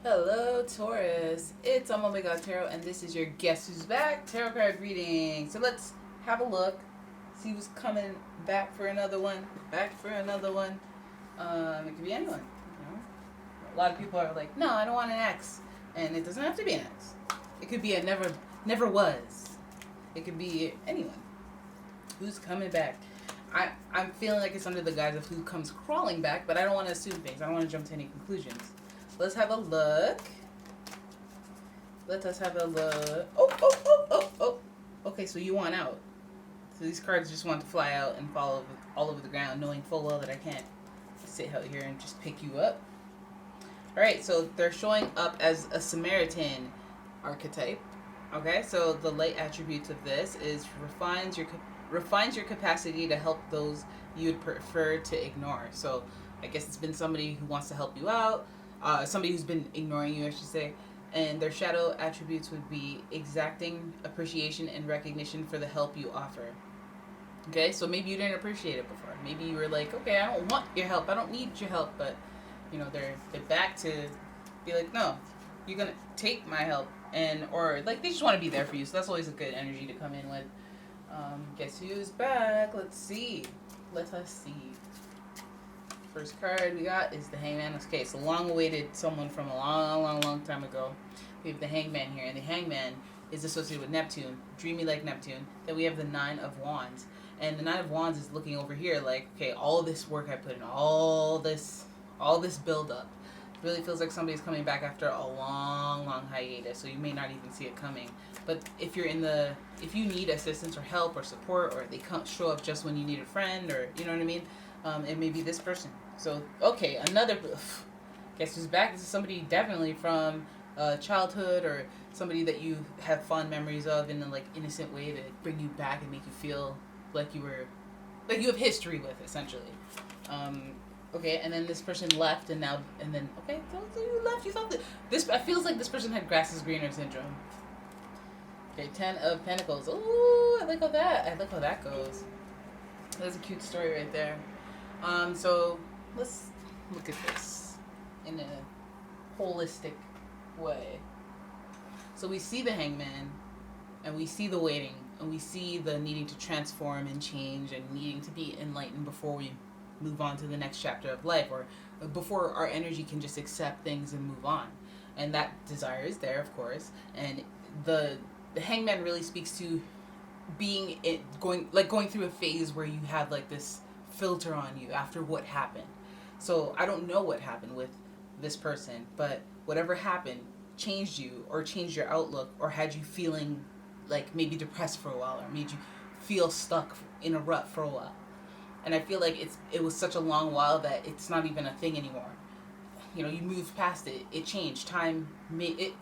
Hello, Taurus. It's OMG and this is your Guess Who's Back tarot card reading. So let's have a look, see who's coming back for another one. Back for another one. It could be anyone. You know? A lot of people are like, no, I don't want an ex, and it doesn't have to be an ex. It could be a never was. It could be anyone. Who's coming back? I'm feeling like it's under the guise of who comes crawling back, but I don't want to assume things. I don't want to jump to any conclusions. Let's have a look. Let us have a look. Oh. Okay, so you want out. So these cards just want to fly out and fall all over the ground, knowing full well that I can't sit out here and just pick you up. Alright, so they're showing up as a Samaritan archetype. Okay, so the light attributes of this is refines your capacity to help those you'd prefer to ignore. So I guess it's been somebody who wants to help you out, somebody who's been ignoring you, I should say. And their shadow attributes would be exacting appreciation and recognition for the help you offer. Okay, so maybe you didn't appreciate it before. Maybe you were like, okay, I don't want your help, I don't need your help, but they're back to be like, no, you're gonna take my help, and or like they just want to be there for you. So that's always a good energy to come in with. Guess who's back? Let's see. Let us see. First card we got is the Hangman. Okay, so long-awaited someone from a long time ago. We have the Hangman here, and the Hangman is associated with Neptune, dreamy like Neptune. Then we have the Nine of Wands, and the Nine of Wands is looking over here like, okay, all this work I put in, all this build-up. Really feels like somebody's coming back after a long hiatus, so you may not even see it coming. But if you need assistance or help or support, or they can't show up just when you need a friend, or you know what I mean, it may be this person. So okay, another guess who's back. This is somebody definitely from childhood, or somebody that you have fond memories of in a like innocent way to bring you back and make you feel like you have history with, essentially. Okay, and then this person left, and then okay, so you left. You thought that this. I feels like this person had grass is greener syndrome. Okay, 10 of Pentacles. Ooh, I like how that goes. That's a cute story right there. So let's look at this in a holistic way. So we see the Hangman, and we see the waiting, and we see the needing to transform and change, and needing to be enlightened before we move on to the next chapter of life, or before our energy can just accept things and move on. And that desire is there, of course. And the Hangman really speaks to going through a phase where you have like this filter on you after what happened. So I don't know what happened with this person, but whatever happened changed you, or changed your outlook, or had you feeling like maybe depressed for a while, or made you feel stuck in a rut for a while. And I feel like it was such a long while that it's not even a thing anymore. You moved past it. It changed. Time went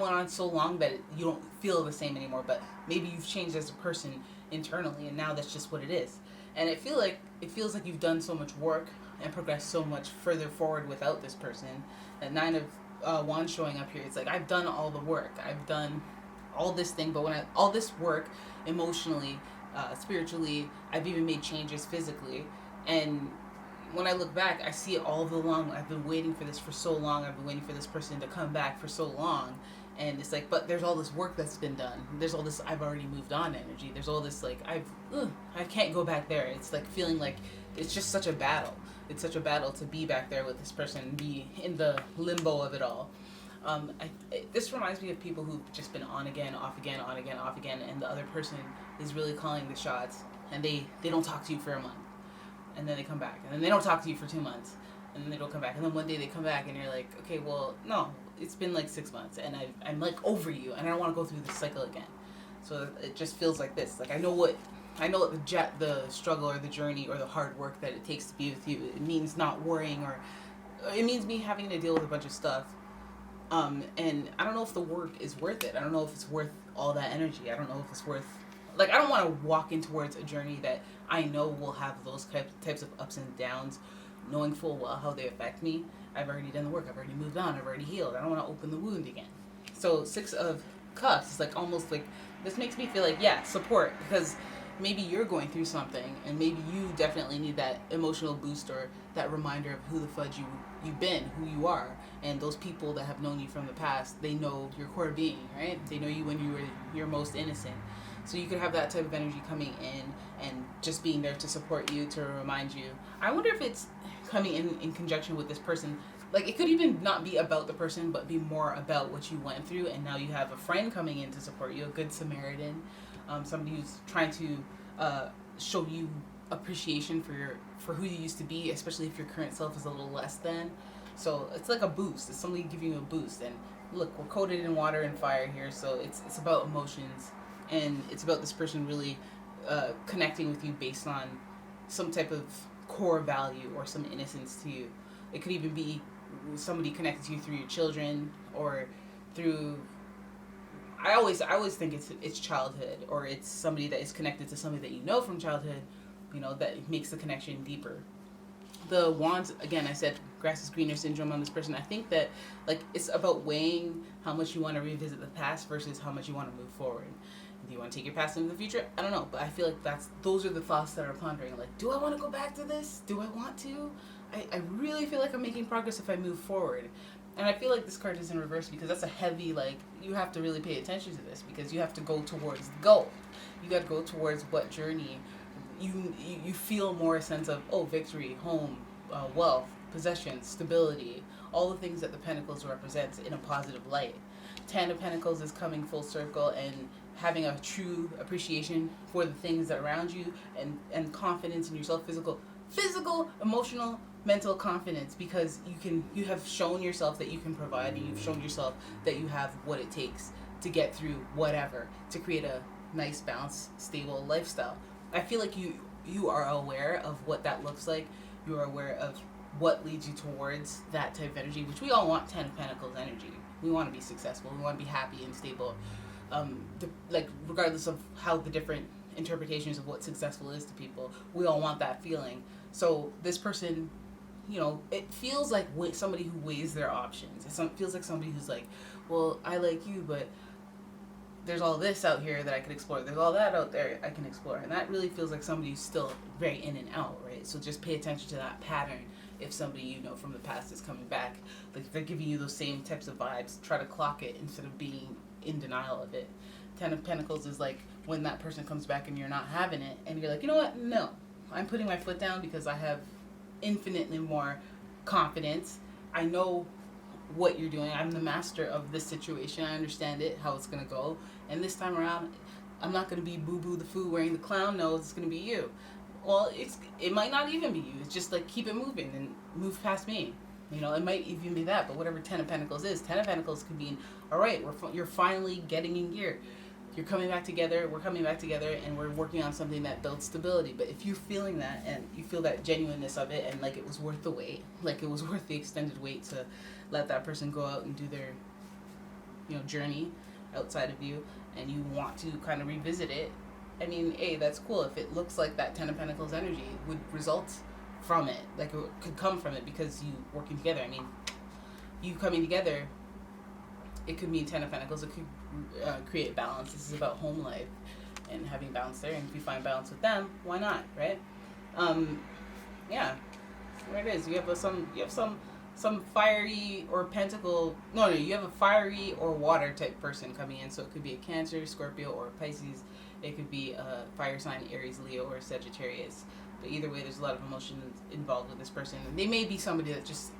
on so long that you don't feel the same anymore. But maybe you've changed as a person internally, and now that's just what it is. And it feels like you've done so much work and progressed so much further forward without this person. That Nine of Wands showing up here, it's like I've done all the work. I've done all this thing, but all this work emotionally, spiritually, I've even made changes physically, and when I look back, I see it all along. I've been waiting for this for so long. I've been waiting for this person to come back for so long, and it's like, but there's all this work that's been done. There's all this I've already moved on energy. There's all this like I can't go back there. It's like feeling like it's just such a battle. It's such a battle to be back there with this person and be in the limbo of it all. This reminds me of people who've just been on again, off again, on again, off again, and the other person is really calling the shots, and they don't talk to you for a month, and then they come back, and then they don't talk to you for 2 months, and then they don't come back, and then one day they come back, and you're like, okay, well, no, it's been like 6 months, and I'm like over you, and I don't want to go through this cycle again. So it just feels like this. Like I know what the struggle, or the journey, or the hard work that it takes to be with you. It means not worrying, or it means me having to deal with a bunch of stuff. And I don't know if the work is worth it. I don't know if it's worth all that energy. I don't know if it's worth, like, I don't want to walk in towards a journey that I know will have those types of ups and downs, knowing full well how they affect me. I've already done the work. I've already moved on. I've already healed. I don't want to open the wound again. So 6 of Cups is like almost like, this makes me feel like, yeah, support, because maybe you're going through something, and maybe you definitely need that emotional boost, or that reminder of who the fudge you've been, who you are. And those people that have known you from the past, they know your core being, right? They know you when you were your most innocent. So you could have that type of energy coming in and just being there to support you, to remind you. I wonder if it's coming in conjunction with this person. Like, it could even not be about the person, but be more about what you went through, and now you have a friend coming in to support you, a good Samaritan, somebody who's trying to show you appreciation for who you used to be, especially if your current self is a little less than. So it's like a boost. It's somebody giving you a boost. And look, we're coated in water and fire here, so it's about emotions, and it's about this person really connecting with you based on some type of core value or some innocence to you. It could even be somebody connected to you through your children, or through, I always think it's childhood, or it's somebody that is connected to somebody that you know from childhood, that makes the connection deeper. The wands, again, I said grass is greener syndrome on this person. I think that, like, it's about weighing how much you want to revisit the past versus how much you want to move forward. Do you want to take your past into the future? I don't know, but I feel like those are the thoughts that are pondering. Like, do I want to go back to this? Do I want to? I really feel like I'm making progress if I move forward. And I feel like this card is in reverse because that's a heavy, like, you have to really pay attention to this because you have to go towards the goal. You got to go towards what journey you feel more a sense of, victory, home, wealth, possession, stability, all the things that the Pentacles represents in a positive light. Ten of Pentacles is coming full circle and having a true appreciation for the things that are around you, and confidence in yourself, physical, emotional, mental confidence, because you have shown yourself that you can provide, and you've shown yourself that you have what it takes to get through whatever, to create a nice, balanced, stable lifestyle. I feel like you are aware of what that looks like. You are aware of what leads you towards that type of energy, which we all want. 10 of Pentacles energy. We want to be successful. We want to be happy and stable. Regardless of how the different interpretations of what successful is to people, we all want that feeling. So this person, it feels like somebody who weighs their options. It feels like somebody who's like, well, I like you, but there's all this out here that I could explore. There's all that out there I can explore. And that really feels like somebody who's still very in and out, right? So just pay attention to that pattern. If somebody from the past is coming back, like if they're giving you those same types of vibes, try to clock it instead of being in denial of it. 10 of Pentacles is like when that person comes back and you're not having it, and you're like, you know what? No, I'm putting my foot down because I have infinitely more confidence. I know what you're doing. I'm the master of this situation. I understand it, how it's going to go. And this time around, I'm not going to be boo-boo the foo wearing the clown nose. It's going to be you. Well, it might not even be you. It's just like, keep it moving and move past me. It might even be that, but whatever 10 of Pentacles is, 10 of Pentacles could mean, all right, you're finally getting in gear. You're coming back together, we're coming back together, and we're working on something that builds stability. But if you're feeling that, and you feel that genuineness of it, and like it was worth the wait, like it was worth the extended wait to let that person go out and do their, journey outside of you, and you want to kind of revisit it, I mean, that's cool. If it looks like that 10 of Pentacles energy would result from it, like it could come from it because you working together. I mean, you coming together, it could mean 10 of Pentacles. It could create balance. This is about home life and having balance there. And if you find balance with them, why not, right? Yeah, there it is. You have some fiery or pentacle. No, you have a fiery or water type person coming in. So it could be a Cancer, Scorpio, or a Pisces. It could be a fire sign, Aries, Leo, or Sagittarius. But either way, there's a lot of emotions involved with this person. They may be somebody that just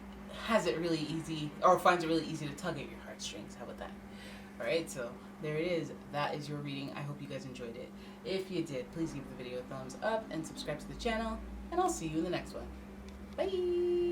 has it really easy, or finds it really easy to tug at your heartstrings. How about that? Alright, so there it is. That is your reading. I hope you guys enjoyed it. If you did, please give the video a thumbs up and subscribe to the channel. And I'll see you in the next one. Bye!